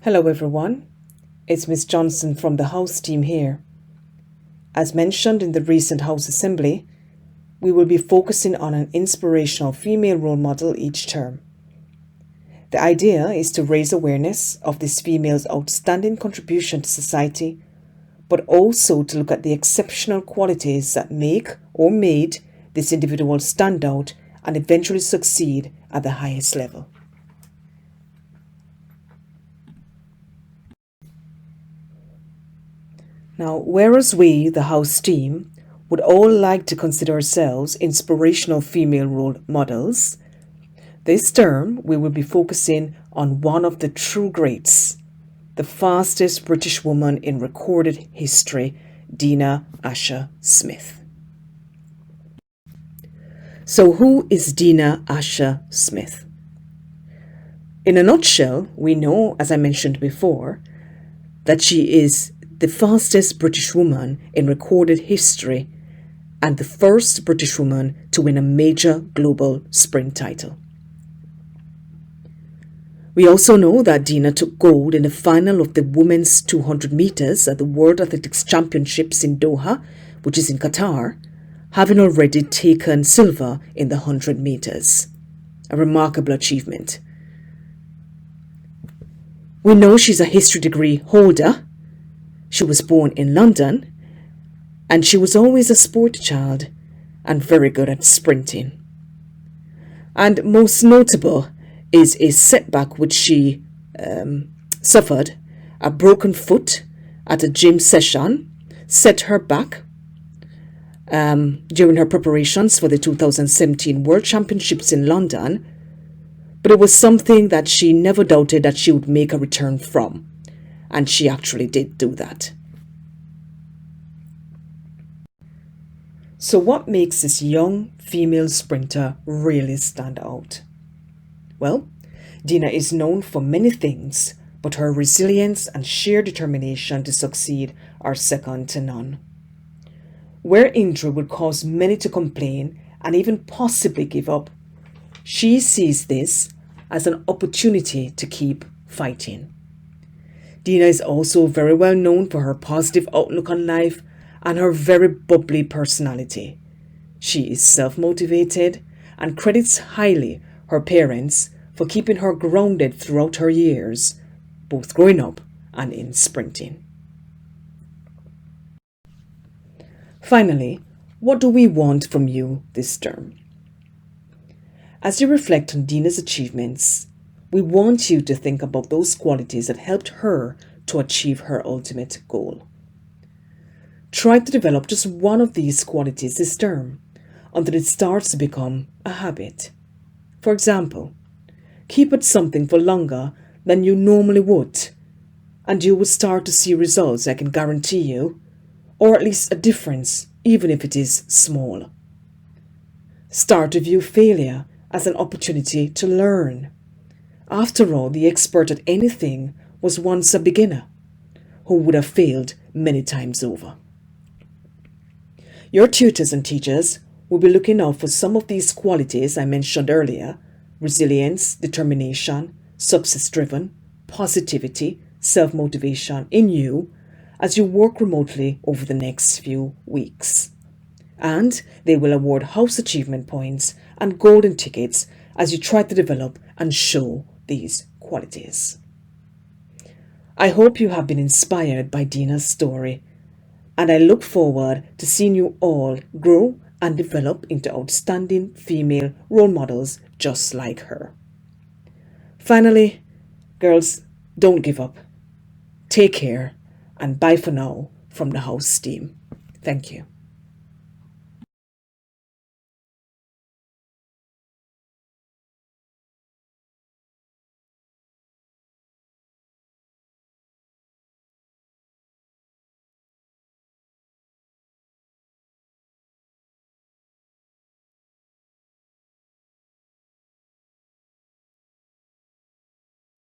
Hello everyone, it's Miss Johnson from the House team here. As mentioned in the recent House Assembly, we will be focusing on an inspirational female role model each term. The idea is to raise awareness of this female's outstanding contribution to society, but also to look at the exceptional qualities that make or made this individual stand out and eventually succeed at the highest level. Now, whereas we, the House team, would all like to consider ourselves inspirational female role models, this term we will be focusing on one of the true greats, the fastest British woman in recorded history, Dina AsherSmith. So who is Dina AsherSmith? In a nutshell, we know, as I mentioned before, that she is the fastest British woman in recorded history and the first British woman to win a major global sprint title. We also know that Dina took gold in the final of the women's 200 meters at the World Athletics Championships in Doha, which is in Qatar, having already taken silver in the 100 meters. A remarkable achievement. We know she's a history degree holder. She was born in London, and she was always a sport child and very good at sprinting. And most notable is a setback which she suffered. A broken foot at a gym session set her back during her preparations for the 2017 World Championships in London, but it was something that she never doubted that she would make a return from. And she actually did do that. So what makes this young female sprinter really stand out? Well, Dina is known for many things, but her resilience and sheer determination to succeed are second to none. Where injury would cause many to complain and even possibly give up, she sees this as an opportunity to keep fighting. Dina is also very well known for her positive outlook on life and her very bubbly personality. She is self-motivated and credits highly her parents for keeping her grounded throughout her years, both growing up and in sprinting. Finally, what do we want from you this term? As you reflect on Dina's achievements, we want you to think about those qualities that helped her to achieve her ultimate goal. Try to develop just one of these qualities this term until it starts to become a habit. For example, keep at something for longer than you normally would, and you will start to see results, I can guarantee you, or at least a difference, even if it is small. Start to view failure as an opportunity to learn. After all, the expert at anything was once a beginner who would have failed many times over. Your tutors and teachers will be looking out for some of these qualities I mentioned earlier: resilience, determination, success-driven, positivity, self-motivation in you as you work remotely over the next few weeks. And they will award house achievement points and golden tickets as you try to develop and show these qualities. I hope you have been inspired by Dina's story, and I look forward to seeing you all grow and develop into outstanding female role models just like her. Finally, girls, don't give up. Take care, and bye for now from the House team. Thank you.